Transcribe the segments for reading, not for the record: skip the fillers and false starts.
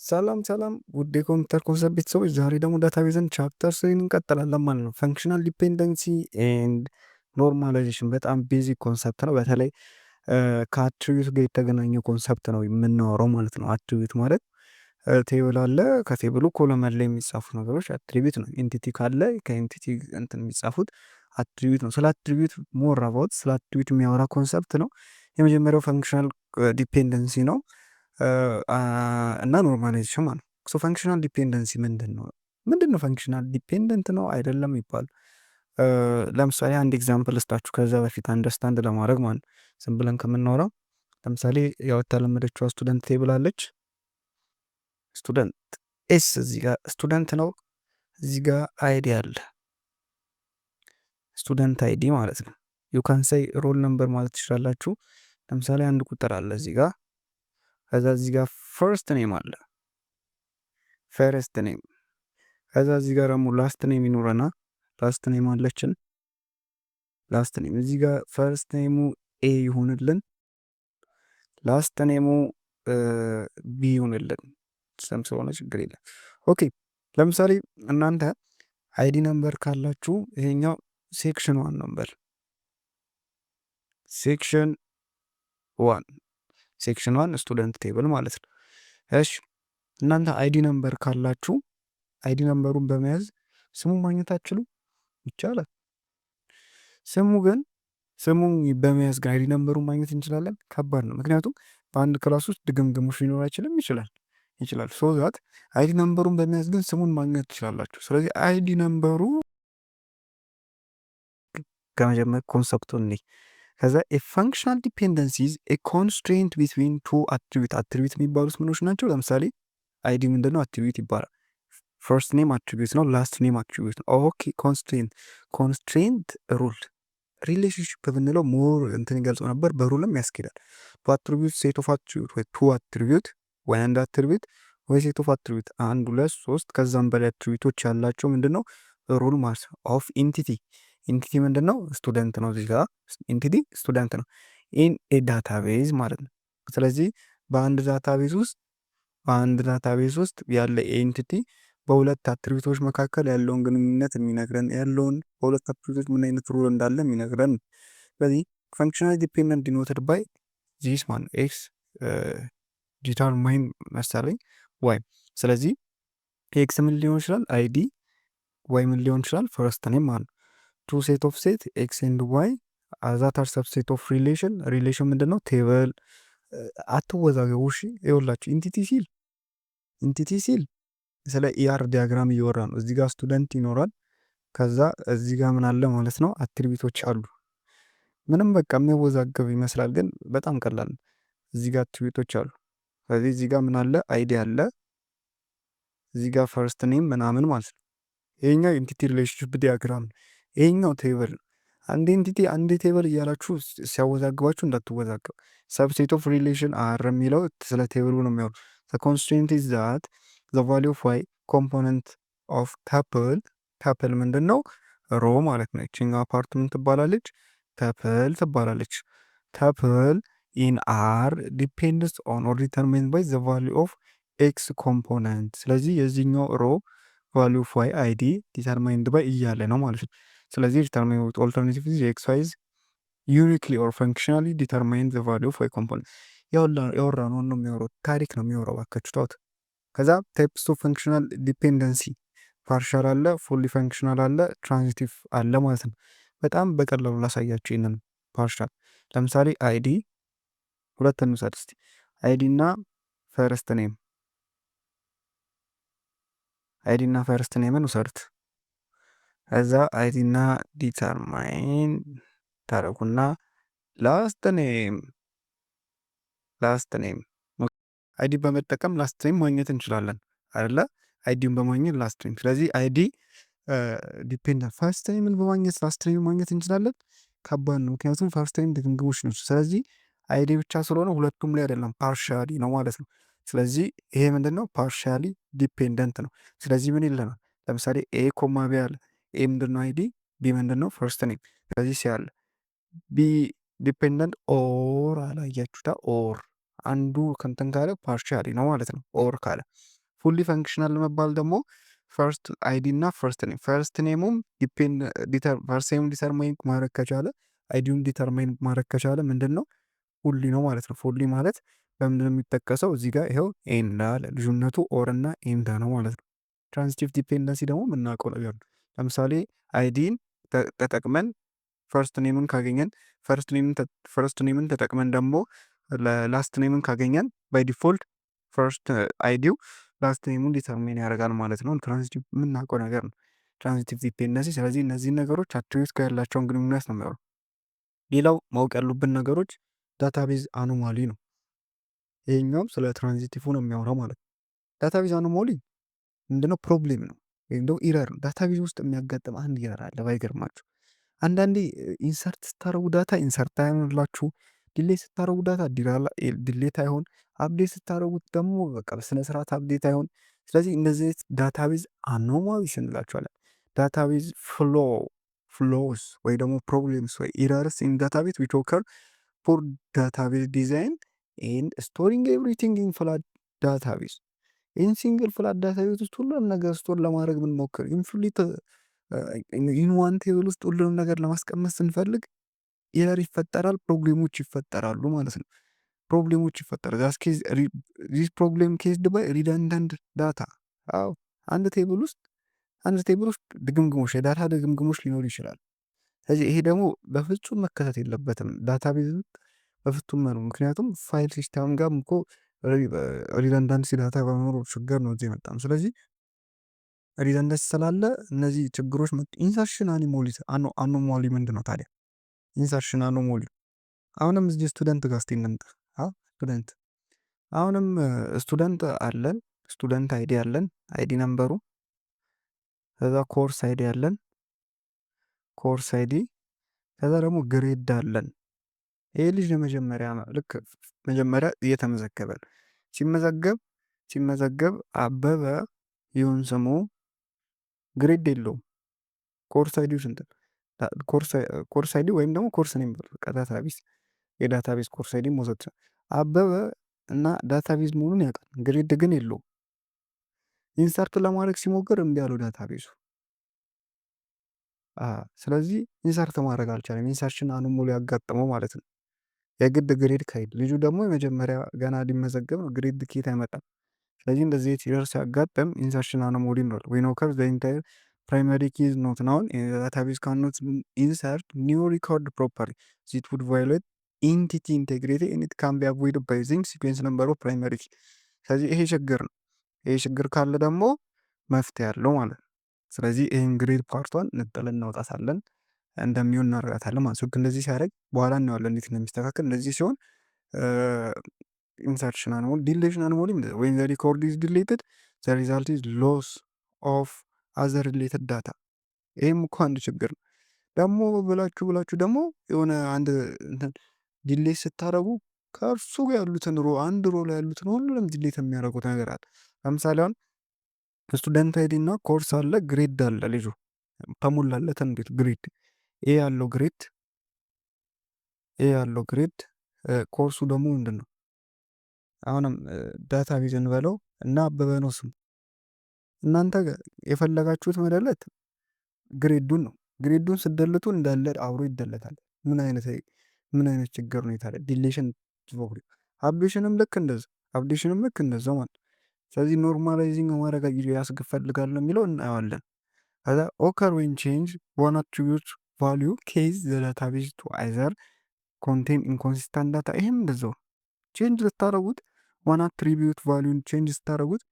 ሰላም ሰላም ውድ የኮምፒውተር ኮንሰፕት ቤተሰቦች፣ ዛሬ ደግሞ ዳታቤዝን ቻፕተር ስሪን እንቀጥላለን ማለት ነው። ፈንክሽናል ዲፔንደንሲ ኤንድ ኖርማላይዜሽን በጣም ቤዚክ ኮንሰፕት ነው። በተለይ ከአትሪቢዩት ጋር የተገናኘ ኮንሰፕት ነው የምናወራው ማለት ነው። አትሪቢዩት ማለት ቴብል አለ፣ ከቴብሉ ኮለመን ላይ የሚጻፉ ነገሮች አትሪቢዩት ነው። ኤንቲቲ ካለ ከኤንቲቲ እንትን የሚጻፉት አትሪቢዩት ነው። ስለ አትሪቢዩት ሞር አባውት ስለ አትሪቢዩት የሚያወራ ኮንሰፕት ነው። የመጀመሪያው ፈንክሽናል ዲፔንደንሲ ነው እና ኖርማላይዜሽን ማለት ነው። ሶ ፈንክሽናል ዲፔንደንሲ ምንድን ነው? ፈንክሽናል ዲፔንደንት ነው አይደለም ይባል። ለምሳሌ አንድ ኤግዛምፕል ስጣችሁ ከዛ በፊት አንደርስታንድ ለማድረግ ማለት ነው። ዝም ብለን ከምናወራው ለምሳሌ ያው የተለመደችዋ ስቱደንት ቴብል አለች። ስቱደንት ኤስ እዚህ ጋር ስቱደንት ነው። እዚህ ጋር አይዲ አለ፣ ስቱደንት አይዲ ማለት ነው። ዩ ካን ሳይ ሮል ነምበር ማለት ትችላላችሁ። ለምሳሌ አንድ ቁጥር አለ እዚህ ጋር፣ ከዛ እዚህ ጋር ፈርስት ኔም አለ፣ ፈርስት ኔም። ከዛ እዚህ ጋር ደግሞ ላስት ኔም ይኖረና ላስት ኔም አለችን፣ ላስት ኔም እዚህ ጋር ፈርስት ኔሙ ኤ ይሁንልን፣ ላስት ኔሙ ቢ ይሁንልን። ሰም ስለሆነ ችግር የለም። ኦኬ ለምሳሌ እናንተ አይዲ ነምበር ካላችሁ ይሄኛው ሴክሽን ዋን ነምበር፣ ሴክሽን ዋን፣ ሴክሽን ዋን ስቱደንት ቴብል ማለት ነው። እሺ እናንተ አይዲ ነምበር ካላችሁ አይዲ ነምበሩን በመያዝ ስሙን ማግኘት አትችሉ? ይቻላል። ስሙን በመያዝ ግን አይዲ ነምበሩን ማግኘት እንችላለን? ከባድ ነው። ምክንያቱም በአንድ ክላስ ውስጥ ድግምግሞች ሊኖር አይችልም። ይችላል። ሶ ዛት አይዲ ነምበሩን በመያዝ ግን ስሙን ማግኘት ትችላላችሁ። ስለዚህ አይዲ ነምበሩ ከመጀመር ኮንሰፕቱን እኔ ከዛ ፈንክሽናል ዲፔንደንሲ ኢዝ ኮንስትሬንት ቢትዊን ቱ አትሪቢዩት የሚባሉት ምኖች ናቸው። ለምሳሌ አይዲ ምንድነው? አትሪቢዩት ይባላል። ፈርስት ኔም አትሪቢዩት ነው፣ ላስት ኔም አትሪቢዩት ነው። ኦኬ ኮንስትሬንት ሩል ሪሌሽንሽፕ ብንለው ሞር እንትን ይገልጸው ነበር፣ በሩልም ያስኬዳል። ቱ አትሪቢዩት ሴት ኦፍ አትሪቢዩት ወይ ቱ አትሪቢዩት ወይ አንድ አትሪቢዩት ወይ ሴት ኦፍ አትሪቢዩት አንድ ሁለት ሶስት ከዛም በላይ አትሪቢዩቶች ያላቸው ምንድነው ሩል ማለት ኦፍ ኢንቲቲ። ኢንቲቲ ምንድነው? ስቱደንት ነው። እዚህ ጋር ኢንቲቲ ስቱደንት ነው ኢን ኤ ዳታቤዝ ማለት ነው። ስለዚህ በአንድ ዳታቤዝ ውስጥ ያለ ኤንቲቲ በሁለት አትሪቢዩቶች መካከል ያለውን ግንኙነት የሚነግረን፣ ያለውን በሁለት አትሪቢዩቶች ምን አይነት ሩል እንዳለ የሚነግረን። ስለዚህ ፈንክሽናል ዲፔንደንት ዲኖትድ ባይ ዚስ ማን ኤክስ ዲተርማይን መሰለኝ ዋይ። ስለዚህ ኤክስ ምን ሊሆን ይችላል? አይዲ። ዋይ ምን ሊሆን ይችላል? ፈርስት ኔም ማለት ቱ ሴት ኦፍ ሴት ኤክስ ኤንድ ዋይ ዛት አር ሰብሴት ኦፍ ሪሌሽን። ሪሌሽን ምንድን ነው? ቴብል። አትወዛገቡ እሺ። ይኸውላችሁ ኢንቲቲ ሲል ስለ ኢአር ዲያግራም እየወራ ነው። እዚህ ጋር ስቱደንት ይኖራል። ከዛ እዚህ ጋር ምን አለ ማለት ነው? አትሪቢዩቶች አሉ። ምንም በቃ የሚያወዛገብ ይመስላል፣ ግን በጣም ቀላል ነው። እዚህ ጋር አትሪቢዩቶች አሉ። ስለዚህ እዚህ ጋር ምን አለ? አይዲ አለ። እዚህ ጋር ፈርስት ኔም ምናምን ማለት ነው። ይሄኛው ኢንቲቲ ሪሌሽንሽፕ ዲያግራም ነው። ይሄኛው ቴብል ነው። አንድ ኢንቲቲ አንድ ቴብል እያላችሁ ሲያወዛግባችሁ እንዳትወዛገብ። ሰብሴት ኦፍ ሪሌሽን አር የሚለው ስለ ቴብሉ ነው የሚያወሩ። ኮንስትሬንት ኢዝ ዛት ዘ ቫሊዩ ኦፍ ዋይ ኮምፖነንት ኦፍ ታፕል ምንድን ነው? ሮ ማለት ነው። ይችኛው አፓርትመንት ትባላለች፣ ታፕል ትባላለች። ታፕል ኢን አር ዲፔንድስ ኦን ኦር ዲተርሚንድ ባይ ዘ ቫሊዩ ኦፍ ኤክስ ኮምፖነንት። ስለዚህ የዚህኛው ሮ ቫሊዩ ኦፍ ዋይ አይዲ ዲተርማይንድ ባይ እያለ ነው ማለት ነው። ስለዚህ ዲተርማይን ዊዝ ኦልተርናቲቭ ኤክስ ዋይ ኢዝ ዩኒክሊ ኦር ፈንክሽናሊ ዲተርማይን ዘ ቫሊዩ ኦፍ ዋይ ኮምፖነንት። ያወራነውን ነው የሚያወራው፣ ታሪክ ነው የሚያወራው። ባካችሁ ተውት። ከዛ ታይፕስ ኦፍ ፈንክሽናል ዲፔንደንሲ ፓርሻል አለ፣ ፉሊ ፈንክሽናል አለ፣ ትራንዚቲቭ አለ ማለት ነው። በጣም በቀላሉ ላሳያችሁ ይህንን ፓርሻል። ለምሳሌ አይዲ ሁለት እንውሰድ እስቲ። አይዲ እና ፈርስት ኔም፣ አይዲ እና ፈርስት ኔምን ውሰዱት። ከዛ አይዲ እና ዲተርማይን ታረጉና ላስት ኔም አይዲ በመጠቀም ላስት ኔም ማግኘት እንችላለን አይደለ? አይዲውን በማግኘት ላስት ኔም። ስለዚህ አይዲ ዲፔንደንት ፈርስት ኔምን በማግኘት ላስት ኔም ማግኘት እንችላለን። ከባድ ነው፣ ምክንያቱም ፈርስት ኔም ድግምግሞች ነው። ስለዚህ አይዲ ብቻ ስለሆነ ሁለቱም ላይ አይደለም፣ ፓርሻሊ ነው ማለት ነው። ስለዚህ ይሄ ምንድነው? ፓርሻሊ ዲፔንደንት ነው። ስለዚህ ምን ይለናል? ለምሳሌ ኤ ኮማ ቢ አለ። ኤ ምንድነው? አይዲ። ቢ ምንድነው? ፈርስት ኔም። ስለዚህ ሲያለ ቢ ዲፔንደንት ኦር አላያችሁታ? ኦር አንዱ ከንትን ካለ ፓርሻሊ ነው ማለት ነው። ኦር ካለ ፉሊ ፈንክሽናል ለመባል ደግሞ ፈርስት አይዲ እና ፈርስት ኔም ፈርስት ኔሙም ፈርስት ኔሙም ዲተርማይን ማድረግ ከቻለ አይዲውን ዲተርማይን ማድረግ ከቻለ ምንድን ነው ፉሊ ነው ማለት ነው። ፉሊ ማለት በምንድን ነው የሚጠቀሰው? እዚህ ጋር ይኸው ኤንድ አለ ልዩነቱ ኦር እና ኤንድ ነው ማለት ነው። ትራንዚቲቭ ዲፔንደንሲ ደግሞ የምናውቀው ነገር ነው። ለምሳሌ አይዲን ተጠቅመን ፈርስት ኔምን ካገኘን ፈርስት ኔምን ተጠቅመን ደግሞ ላስት ኔምን ካገኘን ባይ ዲፎልት ፈርስት አይዲው ላስት ኔሙን ዲተርሚን ያደርጋል ማለት ነው። ትራንዚቲቭ የምናውቀው ነገር ነው ትራንዚቲቭ ዲፔንደንሲ። ስለዚህ እነዚህን ነገሮች አትሪቢዩት ጋር ያላቸውን ግንኙነት ነው የሚያወራው። ሌላው ማወቅ ያሉብን ነገሮች ዳታቤዝ አኖማሊ ነው። ይሄኛውም ስለ ትራንዚቲቭ ነው የሚያወራው ማለት ነው። ዳታቤዝ አኖማሊ ምንድነው? ፕሮብሌም ነው ወይም ደግሞ ኢረር ነው። ዳታቤዝ ውስጥ የሚያጋጥም አንድ ኢረር አለ ባይገርማችሁ። አንዳንዴ ኢንሰርት ስታረጉ ዳታ ኢንሰርት አይሆንላችሁ፣ ዲሌት ስታረጉ ዳታ ዲሌት አይሆን፣ አፕዴት ስታረጉት ደግሞ በቃ በስነ ስርዓት አፕዴት አይሆን። ስለዚህ እነዚህ ዳታቤዝ አኖማሊስ እንላቸዋለን። ዳታቤዝ ፍሎስ ወይ ደግሞ ፕሮብሌምስ ወይ ኢረርስ ኢን ዳታቤዝ ዊች ኦከር ፖር ዳታቤዝ ዲዛይን ኤንድ ስቶሪንግ ኤቭሪቲንግ ኢን ፍላት ዳታቤዝ። ይህን ሲንግል ፍላት ዳታቤዝ ውስጥ ሁሉንም ነገር ስቶር ለማድረግ ብንሞክር ኢንፍሊት ኢን ዋን ቴብል ውስጥ ሁሉንም ነገር ለማስቀመጥ ስንፈልግ ኤረር ይፈጠራል፣ ፕሮብሌሞች ይፈጠራሉ ማለት ነው። ፕሮብሌሞች ይፈጠራል። ዚስ ፕሮብሌም ኬዝድ ባይ ሪደንደንት ዳታ። አዎ አንድ ቴብል ውስጥ ድግምግሞች የዳታ ድግምግሞች ሊኖሩ ይችላል። ስለዚህ ይሄ ደግሞ በፍጹም መከሰት የለበትም ዳታቤዝ በፍጹም ነው። ምክንያቱም ፋይል ሲስተም ጋር እኮ ሪደንዳንሲ ዳታ በመኖሩ ችግር ነው እዚህ የመጣም። ስለዚህ ሪደንደንሲ ስላለ እነዚህ ችግሮች መጡ። ኢንሰርሽን አኖማሊ ምንድን ነው ታዲያ? ኢንሰርሽን አኖማሊ አሁንም እዚህ ስቱደንት ጋር እስቲ እንምጣ። ስቱደንት አሁንም ስቱደንት አለን፣ ስቱደንት አይዲ አለን፣ አይዲ ነምበሩ፣ ከዛ ኮርስ አይዲ አለን፣ ኮርስ አይዲ፣ ከዛ ደግሞ ግሬድ አለን። ይሄ ልጅ ለመጀመሪያ ልክ መጀመሪያ እየተመዘገበ ሲመዘገብ አበበ ይሁን ስሙ ግሬድ የለውም። ኮርስ አይዲው ስንት? ኮርስ አይዲ ወይም ደግሞ ኮርስ ኔም ዳታቤዝ የዳታቤዝ ኮርስ አይዲ መውሰድ አበበ እና ዳታቤዝ መሆኑን ያውቃል። ግሬድ ግን የለውም። ኢንሰርት ለማድረግ ሲሞክር እምቢ ያለው ዳታቤዙ። ስለዚህ ኢንሰርት ማድረግ አልቻለም። ኢንሰርሽን አኖማሊ ያጋጠመው ማለት ነው። የግድ ግሬድ ካይድ ልጁ ደግሞ የመጀመሪያ ገና ሊመዘገብ ነው። ግሬድ ኬት አይመጣም። ስለዚህ እንደዚህ ኤረር ሲያጋጥም ኢንሰርሽን አኖማሊ ነው። ዊ ኖ ከር ዘ ኢንታየር ፕራይመሪ ኪ ኢዝ ኖት ናውን ዳታቤዝ ካን ኖት ኢንሰርት ኒው ሪኮርድ ፕሮፐርሊ ዚት ውድ ቫዮሌት ኢንቲቲ ኢንቴግሪቲ ኤንድ ኢት ካን ቢ አቮይድድ ባይ ዩዚንግ ሲኩዌንስ ነምበር ኦፍ ፕራይመሪ ኪ። ስለዚህ ይሄ ችግር ነው። ይሄ ችግር ካለ ደግሞ መፍትሄ ያለው ማለት ነው። ስለዚህ ይህን ግሬድ ፓርቷን ነጥለን እናውጣታለን እንደሚሆን እናደርጋታለን ማለት ነው። እንደዚህ ሲያደርግ በኋላ እናየዋለን እንዴት ነው የሚስተካከል። እንደዚህ ሲሆን ኢንሰርሽን አኖማሊ ዲሌሽን አኖማሊ ወይም ዘ ሪኮርድ ኢዝ ዲሌትድ ዘ ሪዛልት ኢዝ ሎስ ኦፍ አዘር ሪሌትድ ዳታ። ይህም እኮ አንድ ችግር ነው። ደግሞ ብላችሁ ደግሞ የሆነ አንድ ዲሌት ስታደረጉ ከእርሱ ጋር ያሉትን አንድ ሮ ላይ ያሉትን ሁሉንም ዲሌት የሚያደርጉት ነገር አለ። ለምሳሌ አሁን ስቱደንት አይዲ እና ኮርስ አለ፣ ግሬድ አለ። ልጁ ተሞላለተ እንዴት ግሬድ ኤ ያለው ግሬድ ኮርሱ ደግሞ ምንድን ነው? አሁንም ዳታቤዝ እንበለው እና አበበ ነው ስሙ። እናንተ የፈለጋችሁት መደለት ግሬዱን ነው። ግሬዱን ስደልቱ እንዳለ አብሮ ይደለታል። ምን አይነት ችግር ነው የታለ? ዲሌሽን አፕዴሽንም ልክ እንደዛ ማለት። ስለዚህ ኖርማላይዚንግ ማድረግ ያስፈልጋል የሚለው እናየዋለን። ከዛ ኦከር ዌን ቼንጅ ዋን አትሪቢዩት ቫሊዩ ኬዝ ዘ ዳታቤዝ ቱ አይዘር ኮንቴን ኢንኮንሲስታንት ዳታ። ይህም እንደዛው ቼንጅ ስታደረጉት ዋን አትሪቢዩት ቫሊዩን ቼንጅ ስታደረጉት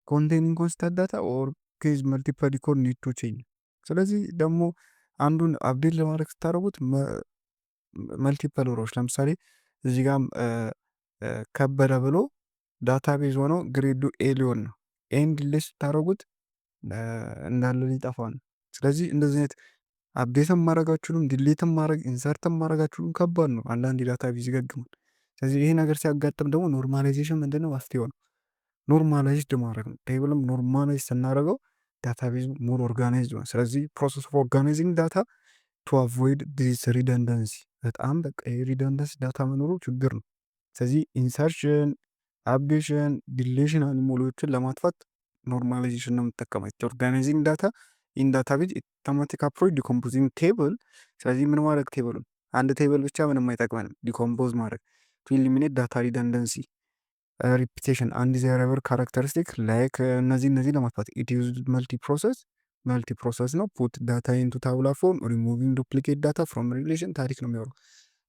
ኮንቴን ኢንኮንሲስታንት ዳታ ኦር ኬዝ መልቲፕል ሪኮርድ ኒድ ቱ ቼንጅ። ስለዚህ ደግሞ አንዱን አፕዴት ለማድረግ ስታደረጉት መልቲፕል ሮች ለምሳሌ እዚህ ጋም ከበደ ብሎ ዳታቤዝ ሆኖ ግሬዱ ኤ ሊሆን ነው። ኤን ዲሌት ስታደረጉት እንዳለ ሊጠፋ ነው። ስለዚህ እንደዚህ አይነት አፕዴትም ማድረጋችሁንም ዲሌትም ማድረግ ኢንሰርትም ማድረጋችሁንም ከባድ ነው። አንዳንድ ዳታቤዝ ይገግማል። ስለዚህ ይሄ ነገር ሲያጋጥም ደግሞ ኖርማላይዜሽን ምንድነው መፍትሄው ነው። ኖርማላይዝድ ማድረግ ነው። ቴብልም ኖርማላይዝ ስናደረገው ዳታቤዝ ሞር ኦርጋናይዝድ ነው። ስለዚህ ፕሮሰስ ኦፍ ኦርጋናይዚንግ ዳታ ቱ አቮይድ ዲስ ሪደንደንሲ። በጣም በቃ የሪደንደንሲ ዳታ መኖሩ ችግር ነው። ስለዚህ ኢንሰርሽን፣ አፕዴሽን፣ ዲሌሽን አኖማሊዎችን ለማጥፋት ኖርማላይዜሽን ነው የምጠቀመው። ኦርጋናይዚንግ ዳታ ኢን ዳታቤዝ አውቶማቲክ አፕሮች ዲኮምፖዚንግ ቴብል። ስለዚህ ምን ማድረግ ቴብሉን አንድ ቴብል ብቻ ምንም አይጠቅመንም። ዲኮምፖዝ ማድረግ ቱ ኢሊሚኔት ዳታ ሪደንደንሲ ሪፒቴሽን አንድ ዜረቨር ካራክተሪስቲክ ላይክ እነዚህ ለማጥፋት ኢት ዩዝድ መልቲ ፕሮሰስ ነው። ፑት ዳታ ኢንቱ ታቡላ ፎርም ሪሙቪንግ ዱፕሊኬት ዳታ ፍሮም ሪሌሽን ታሪክ ነው የሚያወራው።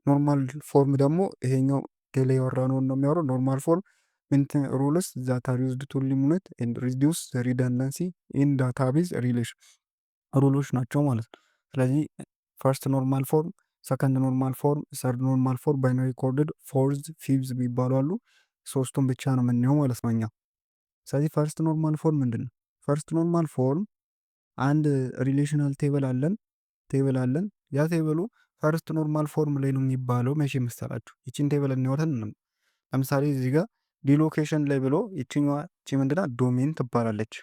ኖርማል ፎርም ደግሞ ይሄኛው ቴሌ ያወራነውን ነው የሚያወራው። ኖርማል ፎርም ሜንቴን ሩልስ ዛት አር ዩዝድ ቱ ኢሊሚኔት ኤንድ ሪዲዩስ ሪደንደንሲ ኢን ዳታቤዝ ሪሌሽን ሩሎች ናቸው ማለት ነው። ስለዚህ ፈርስት ኖርማል ፎርም፣ ሰከንድ ኖርማል ፎርም፣ ሰርድ ኖርማል ፎርም፣ ባይናሪ ኮርድድ፣ ፎርዝ፣ ፊቭዝ የሚባሉ አሉ። ሶስቱን ብቻ ነው የምናየው ማለት ነው እኛ። ስለዚህ ፈርስት ኖርማል ፎርም ምንድን ነው? ፈርስት ኖርማል ፎርም አንድ ሪሌሽናል ቴብል አለን። ያ ቴብሉ ፈርስት ኖርማል ፎርም ላይ ነው የሚባለው። መቼ መሰላችሁ? ይችን ቴብል እንወተን ለምሳሌ እዚህ ጋር ዲሎኬሽን ላይ ብሎ ይችኛዋ ምንድና ዶሜን ትባላለች።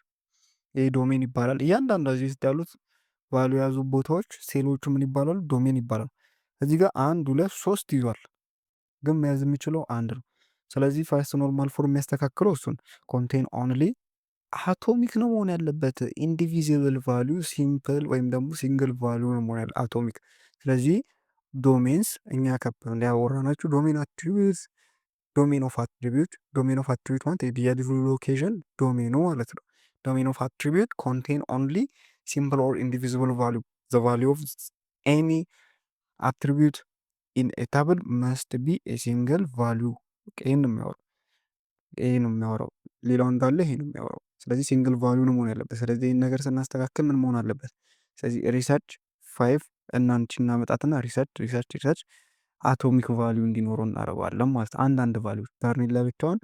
ይህ ዶሜን ይባላል። እያንዳንዱ እዚህ ውስጥ ያሉት ቫሉ የያዙ ቦታዎች ሴሎቹ ምን ይባላሉ? ዶሜን ይባላል። እዚህ ጋር 1 2 3 ይዟል፣ ግን መያዝ የሚችለው አንድ ነው። ስለዚህ ፈርስት ኖርማል ፎርም የሚያስተካክለው እሱን ኮንቴን ኦንሊ አቶሚክ ነው መሆን ያለበት። ኢንዲቪዚብል ቫሊዩ ሲምፕል ወይም ደግሞ ሲንግል ቫሊዩ ነው መሆን ያለ አቶሚክ። ስለዚህ ዶሜንስ እኛ ያወራናችሁ ዶሜን አትሪቢዩት፣ ዶሜን ኦፍ አትሪቢዩት ማለት የዲሎኬሽን ዶሜኑ ማለት ነው። ዶሜን ኦፍ አትሪቢዩት ኮንቴን ኦንሊ ሲምፕል ኦር ኢንዲቪዚብል ቫሊዩ ዘ ቫሊዩ ኦፍ ኤኒ አትሪቢዩት ኢን ኤ ታብል መስት ቢ ኤ ሲንግል ቫሊዩ። ይህን ነው የሚያወራው። ሌላው እንዳለ ይሄ ነው የሚያወራው። ስለዚህ ሲንግል ቫሊዩ ነው መሆን ያለበት። ስለዚህ ይህን ነገር ስናስተካክል ምን መሆን አለበት? ስለዚህ ሪሰርች 5 እናንቺ እናመጣትና ሪሰርች አቶሚክ ቫሊዩ እንዲኖረው እናደርገዋለን ማለት አንዳንድ ቫሊዩ ተርኒን ለብቻውን፣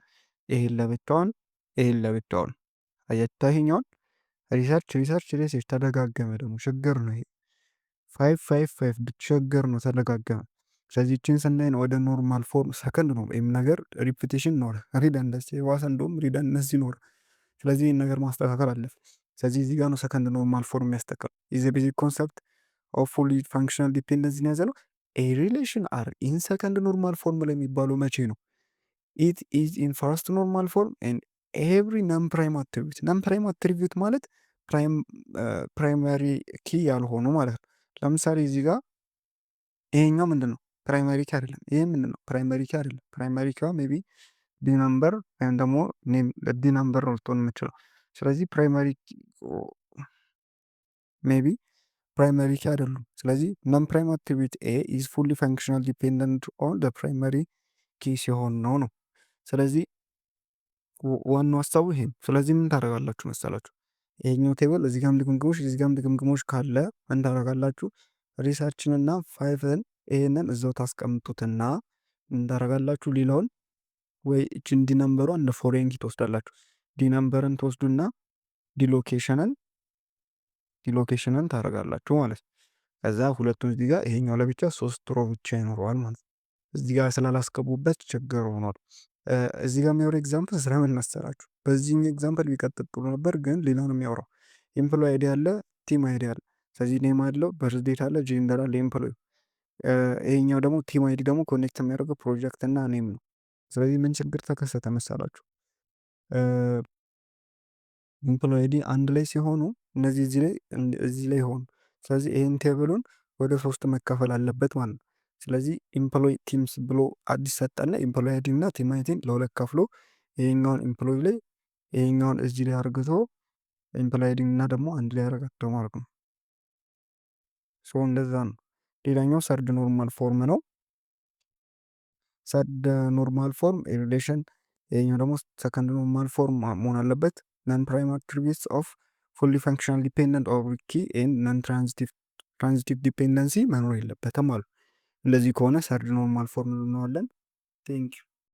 ይሄን ለብቻውን አያታ ይሄኛውን ሪሰርች ተደጋገመ ደግሞ ችግር ነው ይሄ 5 ችግር ነው ተደጋገመ። ስለዚህ ይህችን ስናይ ወደ ኖርማል ፎርም ሰከንድ ነው ይህም ነገር ሪፒቴሽን ኖረ፣ ሪደንደንሲ ዋሰ እንደውም ሪደንደንሲ ኖረ። ስለዚህ ይህን ነገር ማስተካከል አለፍ። ስለዚህ እዚህ ጋር ነው ሰከንድ ኖርማል ፎርም የሚያስተካክል። ኢዝ ቤዚክ ኮንሰፕት ኦፍ ፉሊ ፋንክሽናል ዲፔንደንሲ ነው ያዘለው። ኤ ሪሌሽን አር ኢን ሰከንድ ኖርማል ፎርም ላይ የሚባለው መቼ ነው? ኢት ኢዝ ኢን ፈርስት ኖርማል ፎርም ኤንድ ኤቭሪ ነን ፕራይም አትሪቢዩት ማለት ፕራይማሪ ኪ ያልሆኑ ማለት ነው። ለምሳሌ እዚህ ጋር ይሄኛው ምንድን ነው? ፕራይማሪ ኪ አይደለም። ይሄ ምንድን ነው? ፕራይማሪ ኪ አይደለም። ፕራይማሪ ኪ ሜቢ ዲ ነምበር ወይም ደግሞ ዲ ነምበር ነው ልትሆን የምችለው። ስለዚህ ሜቢ ፕራይማሪ ኪ አይደሉም። ስለዚህ ነን ፕራይም አትሪቢዩት ኤ ኢዝ ፉሊ ፋንክሽናል ዲፔንደንት ኦን ደ ፕራይማሪ ኪ ሲሆን ነው። ስለዚህ ዋናው ሀሳቡ ይሄ ነው። ስለዚህ ምን ታደርጋላችሁ መሰላችሁ? ይሄኛው ቴብል እዚህ ጋም ድግምግሞች ካለ ምን ታደርጋላችሁ? ሪሰርችንና 5ን ይሄንን እዛው ታስቀምጡትና ምን ታደርጋላችሁ? ሌላውን ወይ እችን ዲ ነምበሯ እንደ ፎሬን ኪ ትወስዳላችሁ። ዲ ነምበርን ትወስዱና ዲሎኬሽንን ታደርጋላችሁ ማለት ነው። ከዛ ሁለቱን እዚህ ጋር ይሄኛው ለብቻ 3 ሮ ብቻ ይኖረዋል ማለት ነው። እዚህ ጋር ስላላስገቡበት ችግር ሆኗል። እዚህ ጋር የሚያወራው ኤግዛምፕል ስለምን መሰላችሁ? በዚህኛው ኤግዛምፕል ቢቀጥል ጥሩ ነበር፣ ግን ሌላ ነው የሚያወራው። ኤምፕሎይ አይዲ አለ፣ ቲም አይዲ አለ። ስለዚህ ኔም አለው፣ በርዝዴት አለ፣ ጄንደር አለ ኤምፕሎይ። ይሄኛው ደግሞ ቲም አይዲ ደግሞ ኮኔክት የሚያደርገው ፕሮጀክት እና ኔም ነው። ስለዚህ ምን ችግር ተከሰተ መሰላችሁ? ኤምፕሎይ አይዲ አንድ ላይ ሲሆኑ እነዚህ እዚህ ላይ ሆኑ። ስለዚህ ይህን ቴብሉን ወደ 3 መካፈል አለበት ማለት ነው። ስለዚህ ኤምፕሎይ ቲምስ ብሎ አዲስ ሰጠና ኤምፕሎይ አይዲ እና ቲም አይዲን ለሁለት ከፍሎ ይሄኛውን ኤምፕሎይ ላይ ይሄኛውን እዚህ ላይ አርግቶ ኤምፕሎይ አይዲ እና ደግሞ አንድ ላይ ያደርጋቸው ማለት ነው። ሶ እንደዛ ነው። ሌላኛው ሰርድ ኖርማል ፎርም ነው። ሰርድ ኖርማል ፎርም ሪሌሽን፣ ይሄኛው ደግሞ ሰከንድ ኖርማል ፎርም መሆን አለበት። ነን ፕራይም አትሪቢዩትስ ኦፍ ፉሊ ፋንክሽናል ዲፔንደንት ኦቨር ኪ ኤንድ ነን ትራንዚቲቭ ዲፔንደንሲ መኖር የለበትም ማለት ነው። እንደዚህ ከሆነ ሰርድ ኖርማል ፎርም እንለዋለን። ቴንክ ዩ